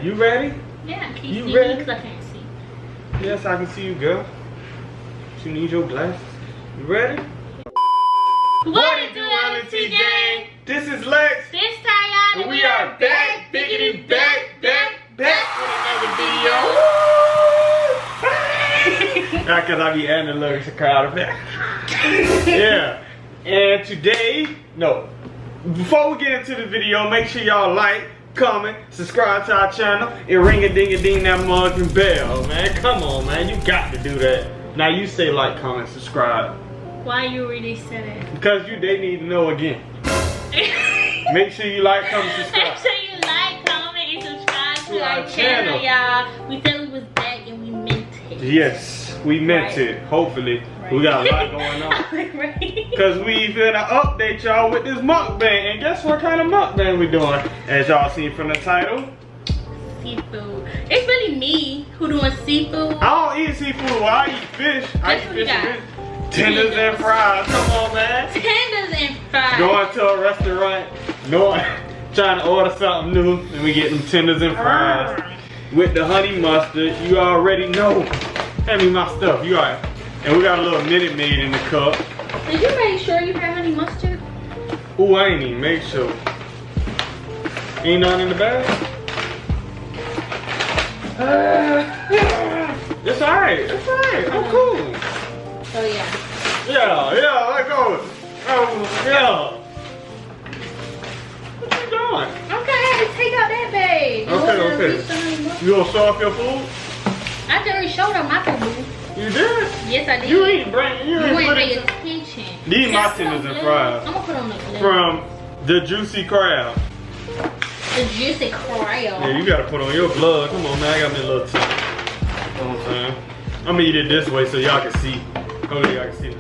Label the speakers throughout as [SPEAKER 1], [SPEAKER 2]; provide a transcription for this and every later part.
[SPEAKER 1] You ready?
[SPEAKER 2] Yeah, can
[SPEAKER 1] you
[SPEAKER 2] see
[SPEAKER 1] ready?
[SPEAKER 2] me? 'Cause I can't see.
[SPEAKER 1] Yes, I can see you, girl. You need your glasses. You ready?
[SPEAKER 2] What it do, LT gang?
[SPEAKER 1] This is Lex.
[SPEAKER 2] This TYREON,
[SPEAKER 1] And we are back, biggity back with another video. Not cause I be adding a lyrics to crowd effect. Yeah. And today, before we get into the video, make sure y'all like, comment, subscribe to our channel, and ring-a-ding-a-ding that motherfucking bell, man. Come on, man. You got to do that. Now you say like, comment, subscribe.
[SPEAKER 2] Why you really said it?
[SPEAKER 1] Because they need to know again. Make sure you like, comment, subscribe.
[SPEAKER 2] Make sure you like, comment, and subscribe to our channel, y'all. We said we was back and we meant it.
[SPEAKER 1] Yes, we meant it. Hopefully. Right. We got a lot going on. Because we finna update y'all with this mukbang. And guess what kind of mukbang we doing? As y'all see from the title.
[SPEAKER 2] Seafood. It's really me who doing seafood.
[SPEAKER 1] I don't eat seafood. Well, I eat fish. I eat fish and fish. Tenders and fries. Come on, man.
[SPEAKER 2] Tenders and fries.
[SPEAKER 1] Going to a restaurant. Trying to order something new. And we get them tenders and fries. With the honey mustard. You already know. Hand me my stuff. You alright. And we got a little Minute Maid in the cup.
[SPEAKER 2] Did you make sure you had honey mustard?
[SPEAKER 1] Ooh, I ain't even make sure. Ain't none in the bag? It's alright. It's alright. I'm cool.
[SPEAKER 2] Oh yeah.
[SPEAKER 1] Yeah, let go. Yeah. What you doing?
[SPEAKER 2] Okay, I had to take out that bag.
[SPEAKER 1] Okay. You gonna show off your food?
[SPEAKER 2] I already showed up my food.
[SPEAKER 1] You did?
[SPEAKER 2] Yes, I did.
[SPEAKER 1] You ain't pay
[SPEAKER 2] attention.
[SPEAKER 1] These my tenders and fries.
[SPEAKER 2] I'm gonna put on the glue.
[SPEAKER 1] From the Juicy Crab.
[SPEAKER 2] The Juicy Crab.
[SPEAKER 1] Yeah, you gotta put on your blood. Come on, man. I got me a little tip. You know what I'm saying? I'm gonna eat it this way so y'all can see. Oh, yeah, y'all can see.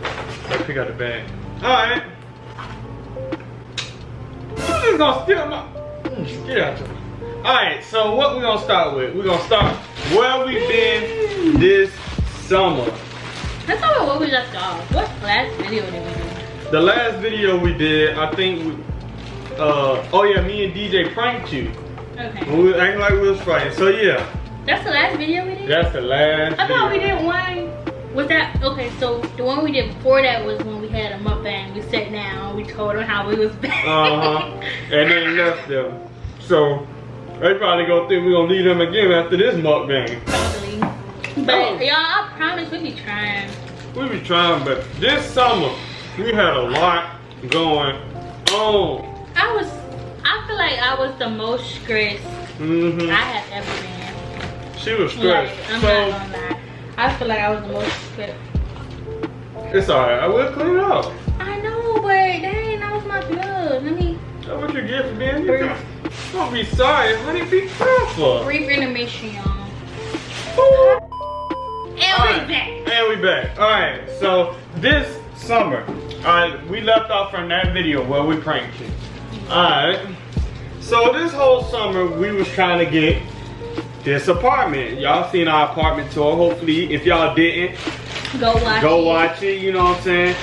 [SPEAKER 1] So pick out the bag. Alright. You just gonna steal my. Get out there. Alright, so what we gonna start with? We're gonna start where we been this summer.
[SPEAKER 2] Let's talk about what we left off. What last video did we do?
[SPEAKER 1] The last video we did, I think we, oh yeah, me and DJ pranked you.
[SPEAKER 2] Okay.
[SPEAKER 1] We were acting like we was fighting. So yeah.
[SPEAKER 2] That's the last video we did?
[SPEAKER 1] That's the last
[SPEAKER 2] I thought
[SPEAKER 1] video.
[SPEAKER 2] we did one. Was that, okay, so the one we did before that was when we had a mukbang. We sat down, we told them how we was back.
[SPEAKER 1] And then left them. So, they probably gonna think we gonna leave them again after this mukbang.
[SPEAKER 2] Probably. But y'all, I promise we be trying.
[SPEAKER 1] We be trying, but this summer, we had a lot going on.
[SPEAKER 2] I feel like I was the most stressed I have ever been.
[SPEAKER 1] She was stressed.
[SPEAKER 2] Like, I'm not gonna lie. I feel like I was the most stressed.
[SPEAKER 1] It's alright, I will clean it up.
[SPEAKER 2] I know, but dang, that was my blood. Let me.
[SPEAKER 1] That's what you get for being here. Don't be sorry, honey, be careful.
[SPEAKER 2] Brief intermission, y'all.
[SPEAKER 1] And we back. And we back. Alright, so this summer, we left off from that video where we pranked you. Alright. So this whole summer we was trying to get this apartment. Y'all seen our apartment tour. Hopefully, if y'all didn't, go watch it. You know what I'm saying?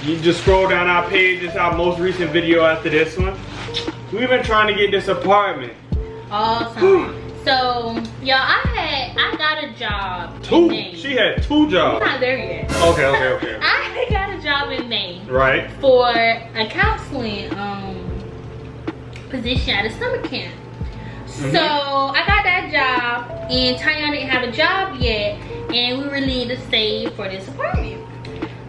[SPEAKER 1] You just scroll down our page. It's our most recent video after this one. We've been trying to get this apartment.
[SPEAKER 2] Awesome. So, y'all, I got a job in May.
[SPEAKER 1] She had 2 jobs.
[SPEAKER 2] We're not there yet.
[SPEAKER 1] Okay.
[SPEAKER 2] I got a job in May.
[SPEAKER 1] Right.
[SPEAKER 2] For a counseling position at a summer camp. So I got that job, and TYREON didn't have a job yet, and we really need to save for this apartment.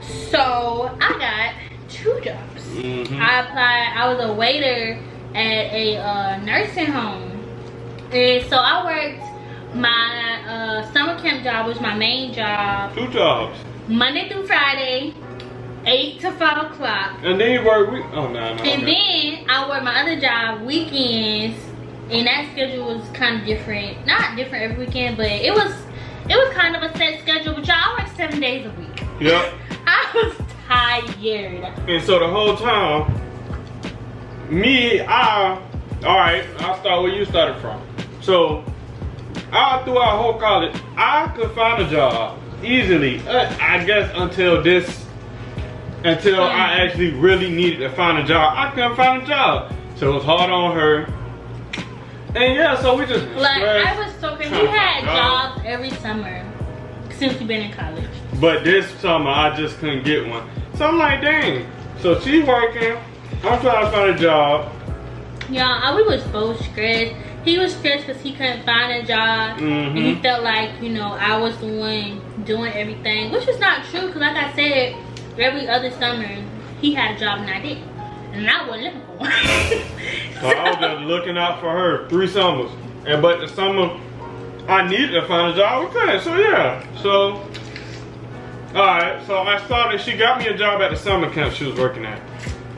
[SPEAKER 2] So I got 2 jobs. I applied. I was a waiter at a nursing home, and so I worked my summer camp job, was my main job.
[SPEAKER 1] 2 jobs.
[SPEAKER 2] Monday through Friday, 8 to 5 o'clock.
[SPEAKER 1] And then you work no.
[SPEAKER 2] And then I work my other job weekends, and that schedule was kind of different. Not different every weekend, but it was kind of a set schedule. But y'all, I work 7 days a week.
[SPEAKER 1] Yep.
[SPEAKER 2] I was tired.
[SPEAKER 1] And so the whole time, alright, I'll start where you started from. So, throughout whole college, I could find a job easily. I guess until I actually really needed to find a job, I couldn't find a job. So it was hard on her. And yeah, so we just
[SPEAKER 2] Like, I was so crazy. We had jobs every summer since we've been in college.
[SPEAKER 1] But this summer, I just couldn't get one. So I'm like, dang. So she working. I'm trying to find a job.
[SPEAKER 2] Yeah, we was both stressed. He was stressed because he couldn't find a job. And he felt like, you know, I was the one doing everything. Which is not true, because like I said, every other summer, he had a job and I didn't. And I wasn't looking for one.
[SPEAKER 1] So I was just looking out for her 3 summers. But the summer I needed to find a job, we couldn't. So yeah. So, alright. So I started, she got me a job at the summer camp she was working at.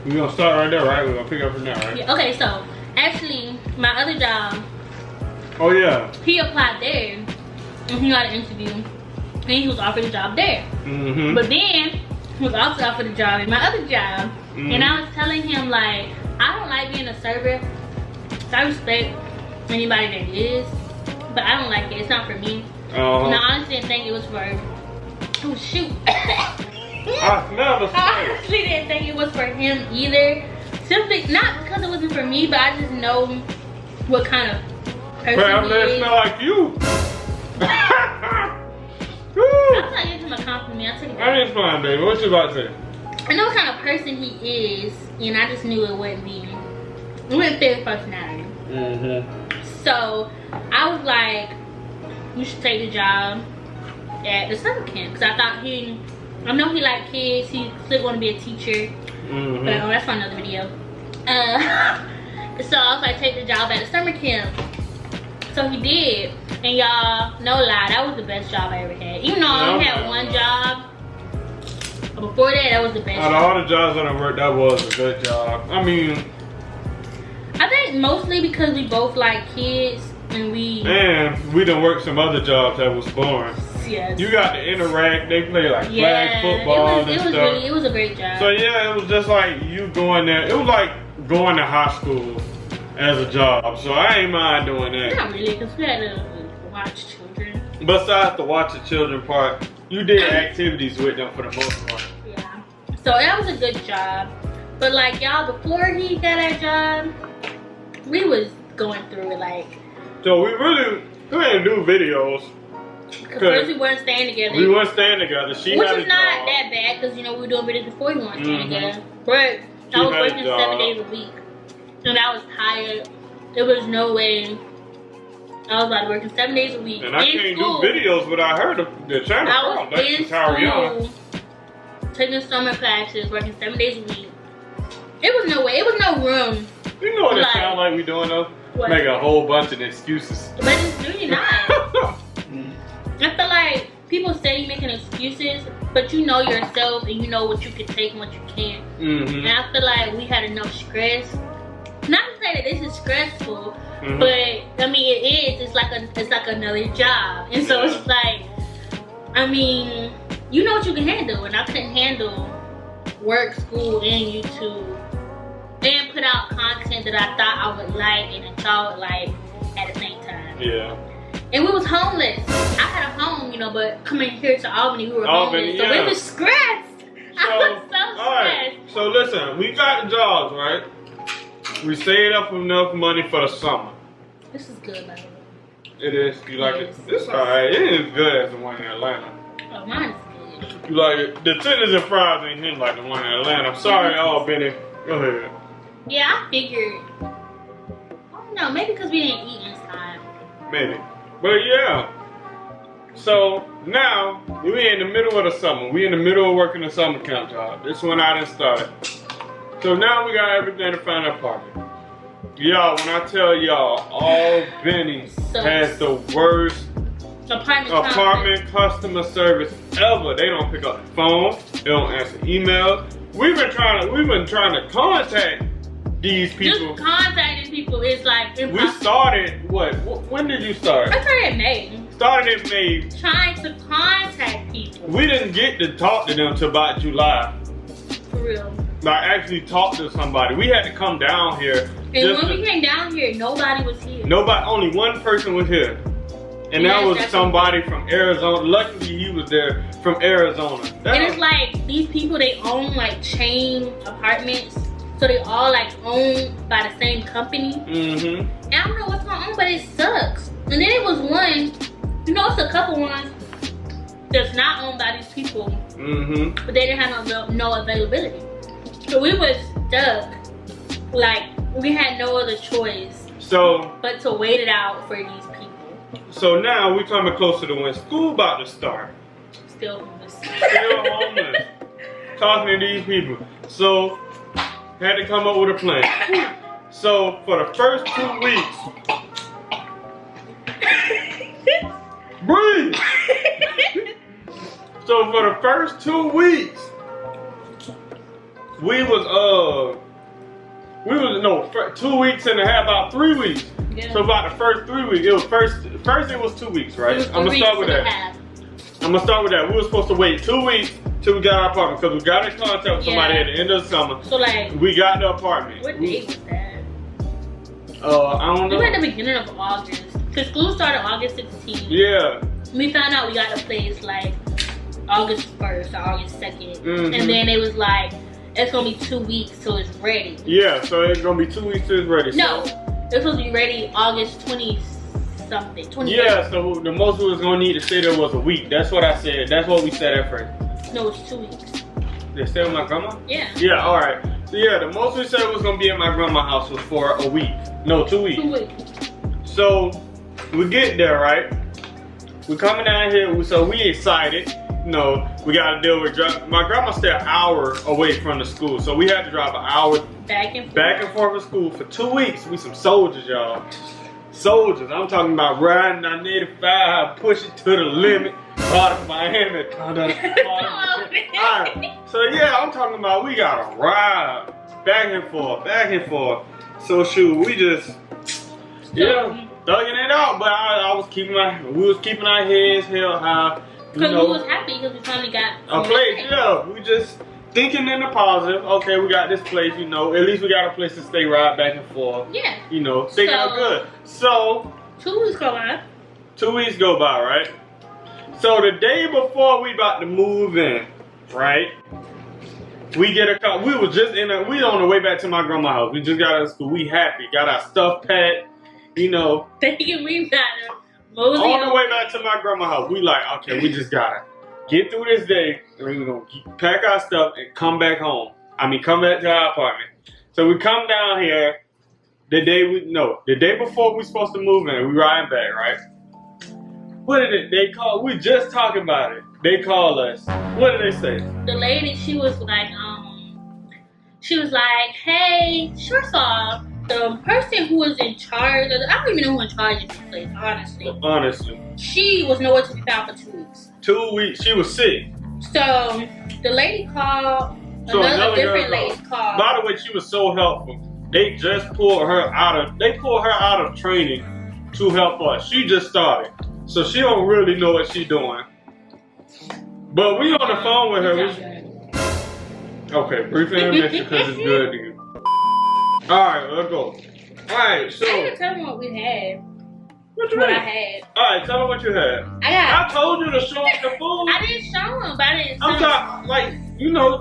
[SPEAKER 1] We're going to start right there, right? We're going to pick up from there, right?
[SPEAKER 2] Yeah, okay, so actually, my other job.
[SPEAKER 1] Oh yeah.
[SPEAKER 2] He applied there. And he got an interview. And he was offered a job there. But then, he was also offered a job at my other job. And I was telling him, like, I don't like being a server. So I respect anybody that is, but I don't like it. It's not for me. And I honestly didn't think it was for, oh shoot.
[SPEAKER 1] I smell the
[SPEAKER 2] I honestly didn't think it was for him either. Simply, not because it wasn't for me, but I just know what kind of person
[SPEAKER 1] well,
[SPEAKER 2] he
[SPEAKER 1] they
[SPEAKER 2] is.
[SPEAKER 1] smell like you.
[SPEAKER 2] I'm not giving him a compliment. I took it back.
[SPEAKER 1] I didn't smell, baby. What you about to say?
[SPEAKER 2] I know what kind of person he is, and I just knew it wouldn't fit his personality. So I was like, you should take the job at the summer camp, because I thought I know he liked kids. He still want to be a teacher, but that's for another video. So I was like, take the job at the summer camp. So he did, and y'all, no lie, that was the best job I ever had. Even though I only had one job. Before that was the best
[SPEAKER 1] out of
[SPEAKER 2] job.
[SPEAKER 1] all the jobs that I worked, that was a good job. I mean,
[SPEAKER 2] I think mostly because we both like kids and we
[SPEAKER 1] done worked some other jobs that was boring.
[SPEAKER 2] Yes.
[SPEAKER 1] You got to interact. They play like flag football and stuff.
[SPEAKER 2] It was a great job.
[SPEAKER 1] So yeah, it was just like you going there. It was like going to high school as a job. So I ain't mind doing that.
[SPEAKER 2] Not really, because we had to watch children.
[SPEAKER 1] Besides the watch the children part, you did activities with them for the most part.
[SPEAKER 2] Yeah. So that was a good job. But like y'all, before he got that job, we was going through it like.
[SPEAKER 1] So we didn't do videos.
[SPEAKER 2] Because first we weren't staying together.
[SPEAKER 1] We weren't staying together. Which
[SPEAKER 2] is not that bad, because you know we were doing videos before we weren't staying together. But I was working 7 days a week. And I was tired. There was no way. I was like working 7 days a week.
[SPEAKER 1] And I can't do videos without her, the channel.
[SPEAKER 2] I was in
[SPEAKER 1] TYREON.
[SPEAKER 2] school, taking summer classes, working 7 days a week. It was no way. It was no room.
[SPEAKER 1] You know what it sounds like we doing though?
[SPEAKER 2] What?
[SPEAKER 1] Make a whole bunch of excuses.
[SPEAKER 2] But it's really not. I feel like people say you're making excuses, but you know yourself and you know what you can take and what you can't. And I feel like we had enough stress. Not to say that this is stressful, but I mean it is. It's like another job, and so it's like, I mean, you know what you can handle, and I couldn't handle work, school, and YouTube, and put out content that I thought I would like and y'all would like at the same time.
[SPEAKER 1] Yeah.
[SPEAKER 2] And we was homeless. I had a home, you know, but coming here to Albany, we were homeless, so we was stressed. I was so stressed.
[SPEAKER 1] Alright, so listen, we got the jobs, right? We saved up enough money for the summer.
[SPEAKER 2] This is good, by the way.
[SPEAKER 1] It is. You like it? It's alright. It ain't as good as the one in Atlanta.
[SPEAKER 2] Oh, mine is good.
[SPEAKER 1] You like it? The tenders and fries ain't hitting like the one in Atlanta. I'm sorry, Benny. Go ahead.
[SPEAKER 2] Yeah, I figured. I don't know, maybe because we didn't eat this time.
[SPEAKER 1] Maybe. But yeah. So now we in the middle of the summer. We in the middle of working the summer camp job. This one I done started. So now we got everything to find an apartment. Y'all, when I tell y'all, Albany has the worst apartment customer service ever. They don't pick up the phone. They don't answer emails. We've been trying to contact these people.
[SPEAKER 2] Just contacting people is like impossible.
[SPEAKER 1] We started what? When did you start?
[SPEAKER 2] I started in May.
[SPEAKER 1] Started in May.
[SPEAKER 2] Trying to contact people.
[SPEAKER 1] We didn't get to talk to them until about July.
[SPEAKER 2] For real.
[SPEAKER 1] Like actually talk to somebody. We had to come down here.
[SPEAKER 2] And when we came down here, nobody was here.
[SPEAKER 1] Only one person was here. And that was somebody from Arizona. Luckily he was there from Arizona.
[SPEAKER 2] And it's like these people, they own like chain apartments. So they all like owned by the same company.
[SPEAKER 1] Mm-hmm.
[SPEAKER 2] And I don't know what's going on, but it sucks. And then it was one, you know, it's a couple ones that's not owned by these people.
[SPEAKER 1] Mm-hmm.
[SPEAKER 2] But they didn't have no availability. So we was stuck. Like, we had no other choice but to wait it out for these people.
[SPEAKER 1] So now we coming closer to when school about to start.
[SPEAKER 2] Still homeless.
[SPEAKER 1] Still homeless. Talking to these people. So had to come up with a plan. So for the first 2 weeks, breathe. So for the first 2 weeks, we was 2 weeks and a half, about 3 weeks.
[SPEAKER 2] Yeah.
[SPEAKER 1] So about the first 3 weeks, it was first it was 2 weeks, right? I'm gonna start with that. I'm gonna start with that. We were supposed to wait 2 weeks till we got our apartment because we got in contact with somebody at the end of the summer.
[SPEAKER 2] So like,
[SPEAKER 1] we got the apartment.
[SPEAKER 2] What date was that?
[SPEAKER 1] I don't know.
[SPEAKER 2] We were at the beginning of August. Cause school started August 16th.
[SPEAKER 1] Yeah.
[SPEAKER 2] We found out we got a place like August 1st or August 2nd.
[SPEAKER 1] Mm-hmm.
[SPEAKER 2] And then it was like, it's gonna be 2 weeks till it's ready.
[SPEAKER 1] Yeah, so it's gonna be 2 weeks till it's ready.
[SPEAKER 2] No, it's supposed to be ready August 20 something. 20.
[SPEAKER 1] Yeah, so the most we was gonna need to stay there was a week. That's what I said. That's what we said at first.
[SPEAKER 2] No, it's 2 weeks.
[SPEAKER 1] They stay with my grandma?
[SPEAKER 2] Yeah.
[SPEAKER 1] Yeah, alright. So yeah, the most we said was gonna be at my grandma's house was for a week. No, 2 weeks.
[SPEAKER 2] 2 weeks.
[SPEAKER 1] So we get there, right? We coming down here, so we excited. You know, we gotta deal with my grandma stayed an hour away from the school, so we had to drive an hour
[SPEAKER 2] back and forth
[SPEAKER 1] to school for 2 weeks. We some soldiers, y'all. Soldiers. I'm talking about riding on 85, push it to the limit, out of Miami. Alright, so yeah, I'm talking about we gotta ride back and forth. So shoot, we just thugging it out, but we was keeping our heads held high.
[SPEAKER 2] Because we was happy because we finally got
[SPEAKER 1] a place. Yeah, we just thinking in the positive. Okay, we got this place. You know, at least we got a place to stay, ride back and forth.
[SPEAKER 2] Yeah.
[SPEAKER 1] You know, thinking good. So 2 weeks go by. 2 weeks go by, right? So the day before we about to move in, right? We get a call. We was just we on the way back to my grandma's house. We just got out of school. We happy. Got our stuff packed. You know.
[SPEAKER 2] Thinking we got
[SPEAKER 1] on the way back to my grandma's house. We like, okay, we just gotta get through this day. And we're gonna pack our stuff and come back home. Come back to our apartment. So we come down here the day before we supposed to move in. We riding back, right? What did they call? We just talking about it. They call us. What did they say?
[SPEAKER 2] The lady, she was like, hey, first off, the person who was in charge, I don't even know who in charge of this place, honestly. She was nowhere to be found for 2 weeks. 2 weeks,
[SPEAKER 1] she was sick.
[SPEAKER 2] So the lady called, another different lady called.
[SPEAKER 1] By the way, she was so helpful. They just pulled her out of training to help us. She just started. So she don't really know what she's doing. But we on the phone with her. Okay, brief intermission because it's good to you. Alright, let's go. Alright, so.
[SPEAKER 2] I didn't tell them what we had.
[SPEAKER 1] What
[SPEAKER 2] I had.
[SPEAKER 1] Alright, tell them what you had. I told you to show them the food.
[SPEAKER 2] I didn't show them, but I didn't show them.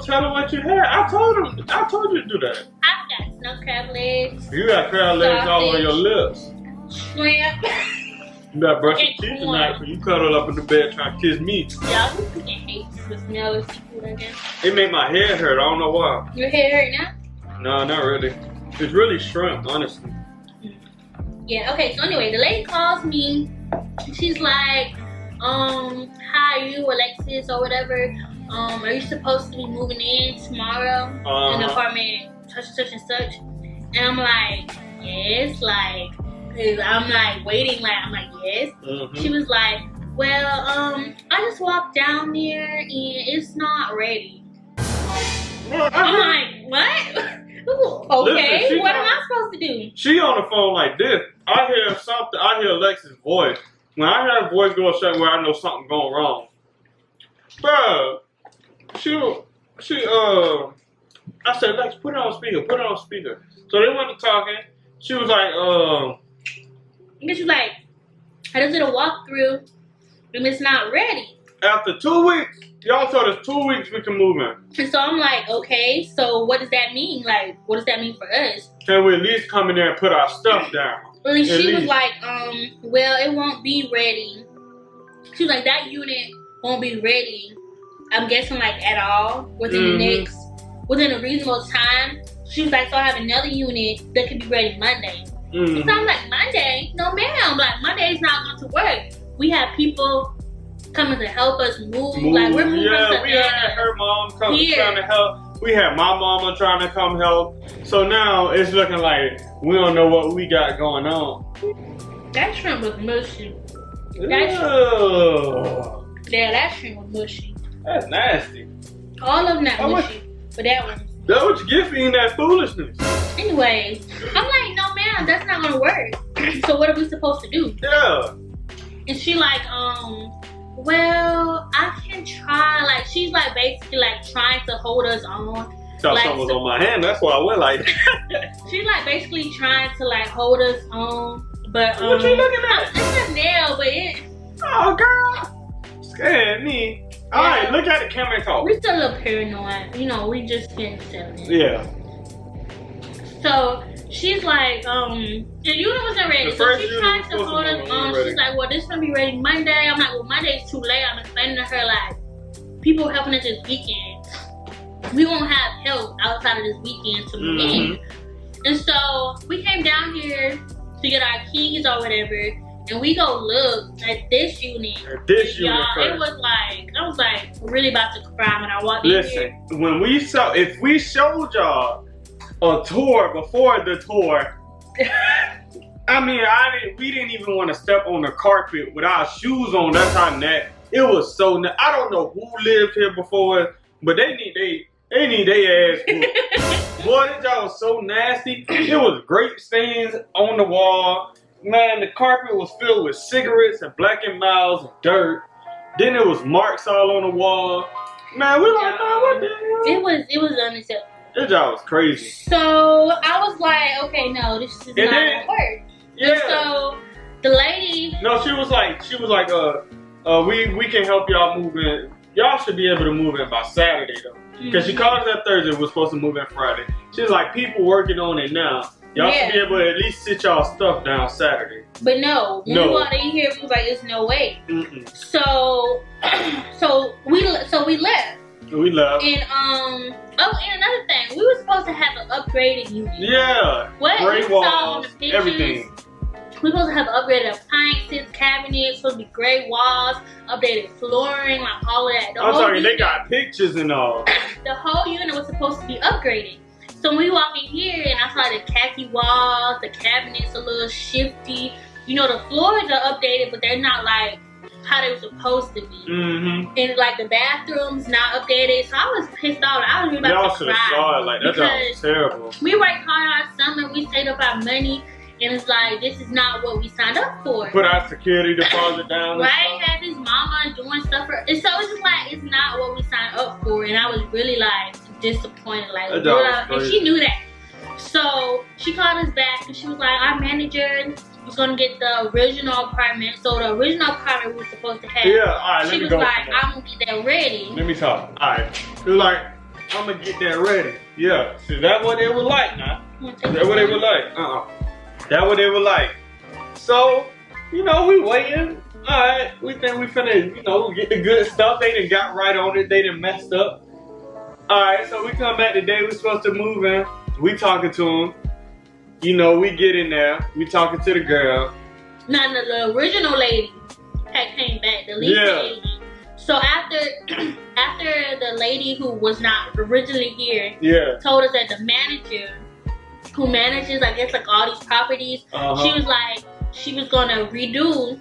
[SPEAKER 1] Tell them what you had. I told you to do that.
[SPEAKER 2] I got snow crab legs.
[SPEAKER 1] You got crab legs all on your lips.
[SPEAKER 2] Shrimp.
[SPEAKER 1] You better brush your teeth tonight when you cuddle up in the bed trying to kiss me.
[SPEAKER 2] Y'all freaking hate the smell of seafood, I guess.
[SPEAKER 1] It made my head hurt. I don't know why.
[SPEAKER 2] Your head hurt now?
[SPEAKER 1] No, not really. It's really shrimp, honestly.
[SPEAKER 2] Yeah, okay, so anyway, the lady calls me. She's like, hi, you Alexis or whatever. Are you supposed to be moving in tomorrow in the apartment such and such and such? And I'm like, yes, I'm like waiting, I'm like, yes. Mm-hmm. She was like, well, I just walked down there and it's not ready. I'm like, what? Okay, listen, what am I supposed to do? She
[SPEAKER 1] on the phone like this. I hear Alexis' voice. When I hear her voice go a certain way, I know something going wrong. Bruh, I said, Lex, put it on speaker. So they went to talking. She was like,
[SPEAKER 2] and she was like, I just did a walkthrough and it's not ready.
[SPEAKER 1] After 2 weeks, y'all told us 2 weeks we can move in.
[SPEAKER 2] And so I'm like, okay, so what does that mean? Like, what does that mean for us?
[SPEAKER 1] Can we at least come in there and put our stuff down?
[SPEAKER 2] And she was like, well, it won't be ready. She was like, that unit won't be ready. I'm guessing like at all within within a reasonable time. She was like, so I have another unit that could be ready Monday. So I'm like, Monday? No ma'am, like Monday's not going to work. We have people coming to help us move. Like we're moving
[SPEAKER 1] we had her mom come trying to help. We had my mama trying to come help. So now it's looking like we don't know what we got going on.
[SPEAKER 2] That shrimp was mushy. That shrimp was mushy.
[SPEAKER 1] That's nasty.
[SPEAKER 2] All of them not mushy, but that one.
[SPEAKER 1] That's what you get for eating that foolishness.
[SPEAKER 2] Anyways, I'm like, no ma'am, that's not gonna work. So what are we supposed to do?
[SPEAKER 1] Yeah.
[SPEAKER 2] And she like, well, I can try. Like she's like basically like trying to hold us on.
[SPEAKER 1] Thought
[SPEAKER 2] like,
[SPEAKER 1] something was on my hand. That's why I went like.
[SPEAKER 2] She's like basically trying to like hold us on, but
[SPEAKER 1] what you looking at?
[SPEAKER 2] It's a nail, but it.
[SPEAKER 1] Oh girl, scared me.
[SPEAKER 2] Yeah.
[SPEAKER 1] All right, look at the camera and talk.
[SPEAKER 2] We're still a little paranoid, you know. We just getting settled in.
[SPEAKER 1] Yeah.
[SPEAKER 2] So she's like, the unit wasn't ready. So she's trying to hold us on. She's like, well, this is gonna be ready Monday. I'm like, well, Monday's too late. I'm explaining to her like, people helping us this weekend. We won't have help outside of this weekend to move in. And so we came down here to get our keys or whatever, and we go look at this unit. Y'all, it was like, I was like really about to cry when I walked in here.
[SPEAKER 1] When we saw, if we showed y'all a tour before the tour, I mean, we didn't even want to step on the carpet with our shoes on. That's how it was so. I don't know who lived here before, but they need their ass whooped. Boy, this job was so nasty. It was grape stains on the wall. Man, the carpet was filled with cigarettes and Black & Milds and dirt. Then there was marks all on the wall. Man, we like, man, what the hell?
[SPEAKER 2] It was unacceptable.
[SPEAKER 1] This job was crazy.
[SPEAKER 2] So I was like, okay, no, this is not gonna work.
[SPEAKER 1] Yeah.
[SPEAKER 2] And so the lady.
[SPEAKER 1] No, she was like, we can help y'all move in. Y'all should be able to move in by Saturday though. Because she called us that Thursday, we're supposed to move in Friday. She was like, people working on it now. Y'all should be able to at least sit y'all stuff down Saturday.
[SPEAKER 2] But no, when we walked in here, we was like, "There's no way." So we left.
[SPEAKER 1] We left.
[SPEAKER 2] And and another thing, we were supposed to have an upgraded unit.
[SPEAKER 1] Yeah.
[SPEAKER 2] What
[SPEAKER 1] gray
[SPEAKER 2] we
[SPEAKER 1] walls,
[SPEAKER 2] saw on the pictures,
[SPEAKER 1] everything.
[SPEAKER 2] We were supposed to have upgraded appliances, cabinets, supposed to be gray walls, updated flooring, like all of that.
[SPEAKER 1] I'm sorry, they got pictures and all.
[SPEAKER 2] The whole unit was supposed to be upgraded. So when we walk in here and I saw the khaki walls, the cabinets a little shifty. You know, the floors are updated, but they're not like how they were supposed to be. And like the bathrooms not updated. So I was pissed off. I was really about to cry. Y'all should have saw it.
[SPEAKER 1] Like, that was terrible.
[SPEAKER 2] We worked hard all summer. We saved up our money. And it's like, this is not what we signed up for.
[SPEAKER 1] Put our security deposit down.
[SPEAKER 2] Right? Had his mama doing stuff for. And so it's just like, it's not what we signed up for. And I was really like disappointed. Like, and she knew that. So she called us back and she was like, our manager was gonna get the original apartment. So the original apartment we were supposed to have.
[SPEAKER 1] Yeah, alright, let me go.
[SPEAKER 2] She was like, I'm gonna get that ready.
[SPEAKER 1] Let me talk. Alright. She was like, I'm gonna get that ready. Yeah. See, that's what they were like now. That's what they were like. That's what they were like. So, you know, we waiting. Alright, we think we finna, you know, get the good stuff. They done got right on it. They done messed up. Alright, so we come back the day we're supposed to move in. We talking to them. You know, we get in there. We talking to the girl.
[SPEAKER 2] Now, the original lady had came back. The lead lady. So after the lady who was not originally here told us that the manager who manages, I guess, like all these properties, she was like, she was gonna redo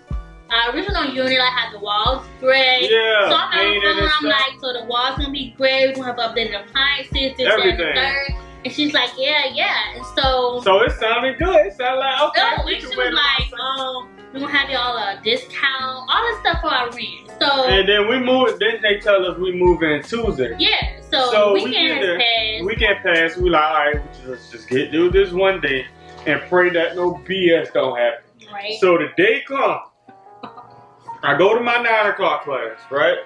[SPEAKER 2] our original unit. Like had the walls gray. Yeah. So I'm like, so the walls gonna be gray. We're gonna have updated appliances, this, that, and the third. And she's like, yeah. And so
[SPEAKER 1] it sounded good. It sounded like, okay.
[SPEAKER 2] Oh, and she was like, we're gonna have y'all a discount, all this stuff for our rent. So
[SPEAKER 1] and then we move. Then they tell us we move in Tuesday.
[SPEAKER 2] Yeah. So weekend has passed.
[SPEAKER 1] Weekend passed. We like, all right, let's just get through this one day and pray that no BS don't happen.
[SPEAKER 2] Right.
[SPEAKER 1] So the day comes. I go to my 9 o'clock class, right?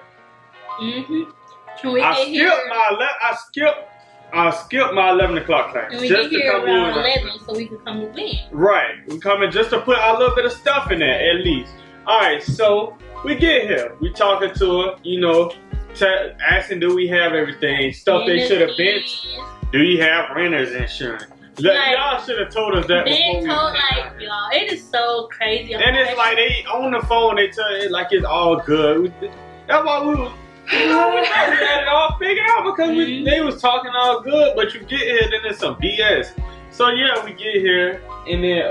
[SPEAKER 2] Can we get here?
[SPEAKER 1] I skipped my 11 o'clock class.
[SPEAKER 2] And we get here around 11 so we can come move in.
[SPEAKER 1] Right. We come in just to put a little bit of stuff in there, at least. Alright, so we get here. We talking to her, you know, asking do we have everything. Stuff they should have been. Do you have renter's insurance? Y'all should have told us that before.
[SPEAKER 2] Y'all, it is so crazy.
[SPEAKER 1] And it's like they on the phone, they tell you like it's all good. That's why we had it all figured out because they was talking all good, but you get here, then it's some BS. So yeah, we get here, and then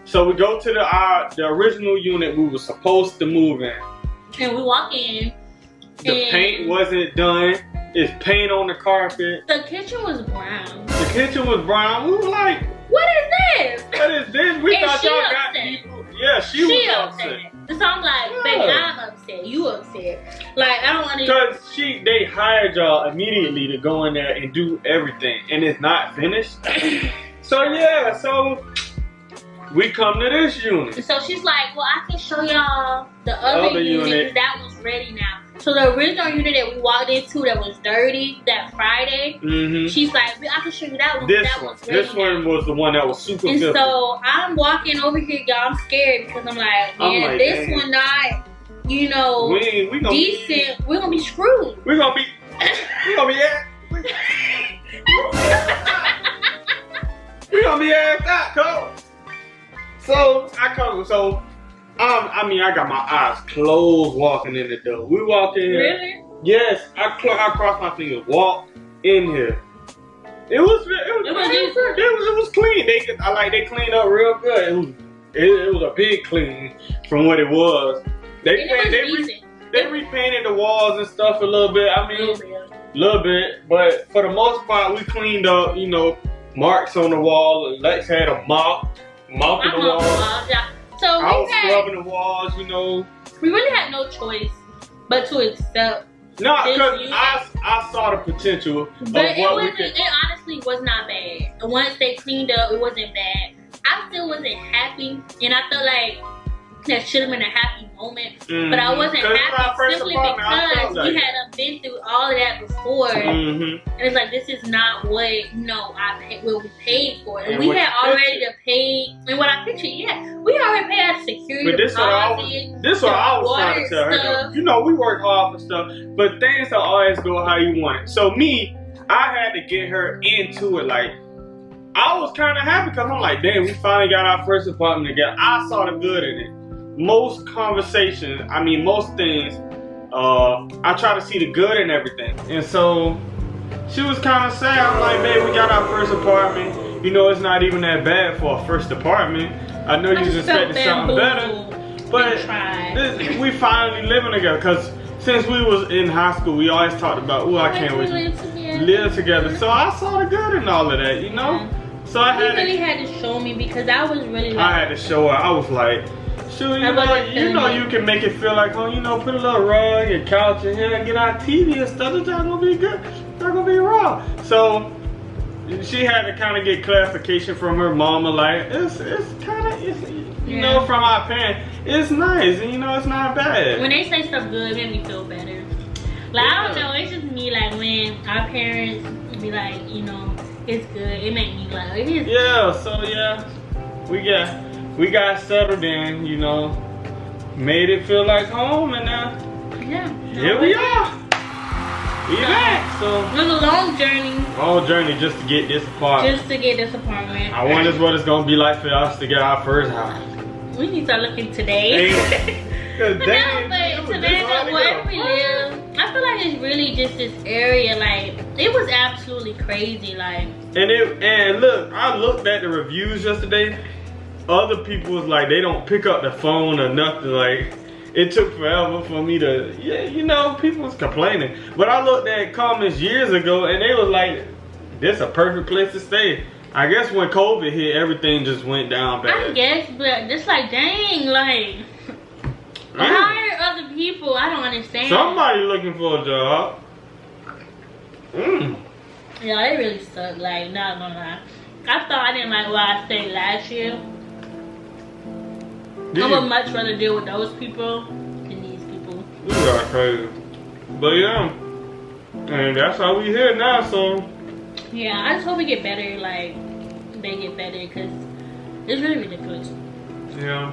[SPEAKER 1] so we go to the original unit we were supposed to move in.
[SPEAKER 2] And we walk in.
[SPEAKER 1] The paint wasn't done. It's paint on the carpet.
[SPEAKER 2] The kitchen was brown.
[SPEAKER 1] The kitchen was brown. We were like,
[SPEAKER 2] what is this?
[SPEAKER 1] What is this? We thought y'all got people. Yeah, she was upset.
[SPEAKER 2] So I'm like, baby, I'm upset. You upset. Like, I don't want to.
[SPEAKER 1] Because they hired y'all immediately to go in there and do everything. And it's not finished. So yeah, so we come to this unit.
[SPEAKER 2] So she's like, well, I can show y'all the other unit. That was ready now. So the original unit that we walked into that was dirty that Friday, she's like, I can show you that one. This
[SPEAKER 1] one was the one that was super good.
[SPEAKER 2] And so I'm walking over here, y'all. I'm scared because I'm like, man, this one not, you know,
[SPEAKER 1] we
[SPEAKER 2] decent. We're gonna be screwed.
[SPEAKER 1] We're gonna be We're gonna be asked out, coach. So I come. I mean, I got my eyes closed walking in the door. We walk in here.
[SPEAKER 2] Really?
[SPEAKER 1] Yes, I crossed my fingers, walked in here. It was clean. They cleaned up real good. It was a big clean from what it was. They repainted the walls and stuff a little bit. I mean, a little bit, but for the most part, we cleaned up. You know, marks on the wall. Lex had a mopping the walls.
[SPEAKER 2] So
[SPEAKER 1] I was scrubbing the walls, you know.
[SPEAKER 2] We really had no choice but to accept.
[SPEAKER 1] No, because I saw the potential
[SPEAKER 2] but it honestly was not bad. Once they cleaned up, it wasn't bad. I still wasn't happy, and I felt like that should have been a happy moment. But I wasn't happy simply because we had been through all of that before. And it's like, this is not what, what we paid for. And we had already paid, and what I pictured, we already paid our security deposit.
[SPEAKER 1] This what I was trying to tell her. You know, we work hard for stuff, but things don't always go how you want it. So me, I had to get her into it. Like, I was kind of happy because I'm like, damn, we finally got our first apartment together. I saw the good in it. Most conversations, most things, I try to see the good in everything. And so she was kind of sad. I'm like, babe, we got our first apartment. You know, it's not even that bad for a first apartment. I know you was expecting something better, but we finally living together. Because since we was in high school, we always talked about, I can't wait to live together. So I saw the good in all of that, you know. So I had
[SPEAKER 2] to show me because I was really.
[SPEAKER 1] I had to show her. I was like, shoot, you know, you can make it feel like, put a little rug and couch in here and get our TV and stuff. It's not gonna be good. It's not gonna be raw. So she had to kind of get clarification from her mama, like it's kind of, you know, from our parents, it's nice, and you know, it's not bad.
[SPEAKER 2] When they say stuff good, it made me feel better. Like I don't know, it's just me. Like when our parents be like, you know, it's good, it made me like, it is.
[SPEAKER 1] Yeah. So yeah, we got settled in, you know, made it feel like home, and now here we are. We back. So
[SPEAKER 2] it was a long journey.
[SPEAKER 1] Long journey just to get this apartment. I wonder what it's gonna be like for us to get our first house.
[SPEAKER 2] We need to start looking today. Wherever we live, I feel like it's really just this area. Like it was absolutely crazy. Like
[SPEAKER 1] and look, I looked at the reviews yesterday. Other people was like, they don't pick up the phone or nothing. Like, it took forever for me to, you know, people was complaining. But I looked at comments years ago and they was like, this a perfect place to stay. I guess when COVID hit, everything just went down bad.
[SPEAKER 2] I guess, but just like, dang, like, hire other people. I don't understand.
[SPEAKER 1] Somebody looking for a job.
[SPEAKER 2] Yeah, it really sucked. Like, not gonna lie. I thought I didn't like what I said last year. I would much rather deal with those people than these people.
[SPEAKER 1] You are crazy. But yeah. And that's how we here now, so.
[SPEAKER 2] Yeah, I just hope we get better, like, they get better, because it's really ridiculous.
[SPEAKER 1] Yeah.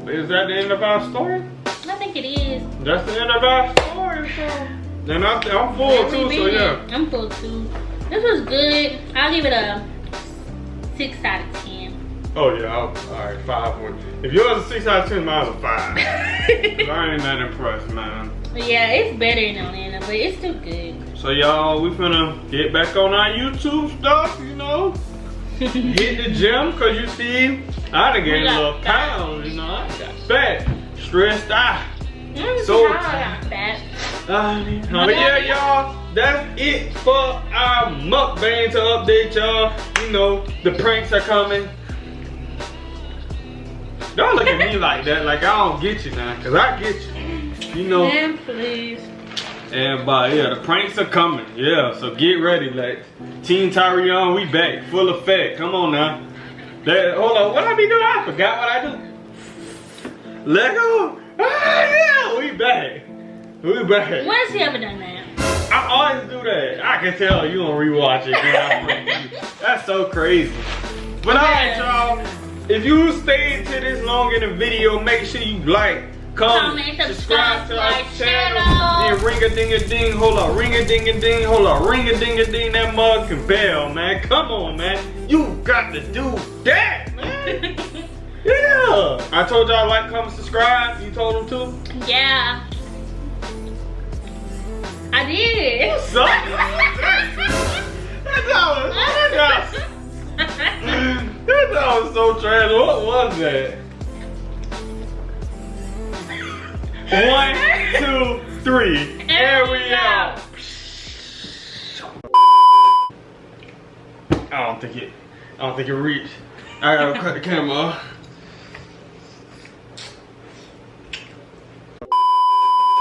[SPEAKER 1] Is that the end of our story?
[SPEAKER 2] I think it is.
[SPEAKER 1] That's the end of our story, so. Then I'm full too, so yeah.
[SPEAKER 2] I'm full too. This was good. I'll give it a 6 out of 10.
[SPEAKER 1] Oh yeah, alright, 5. If yours is a 6 out of 10, mine's a 5. 'Cause I ain't that impressed, man.
[SPEAKER 2] Yeah, it's better than Nana, but it's still good.
[SPEAKER 1] So y'all, we finna get back on our YouTube stuff, you know. Hit the gym, cause you see, I done gained a little pounds, you know. I got fat, stressed out. So
[SPEAKER 2] fat.
[SPEAKER 1] But yeah, y'all, that's it for our mukbang to update y'all. You know, the pranks are coming. Don't look at me like that, like I don't get you now, cause I get you. You know.
[SPEAKER 2] Man, please.
[SPEAKER 1] And yeah, the pranks are coming. Yeah, so get ready, like Team TYREON, we back, full effect. Come on now. Hold on, what I be doing? I forgot what I do. Lego. Ah, yeah, we back. We back.
[SPEAKER 2] When has he ever done that?
[SPEAKER 1] I always do that. I can tell you gonna rewatch it. Man. That's so crazy. But alright, y'all. If you stayed to this long in the video, make sure you like, comment, subscribe to our channel, and ring a ding a ding. Hold on, ring a ding a ding. Hold on, ring a ding a ding. That mug and bell, man. Come on, man. You got to do that, man. Yeah. I told y'all like, comment, subscribe. You told them too?
[SPEAKER 2] Yeah. I did.
[SPEAKER 1] What's up? That was so trash. What was that? 1, 2, 3. And we out. I don't think it reached. I gotta cut the camera off.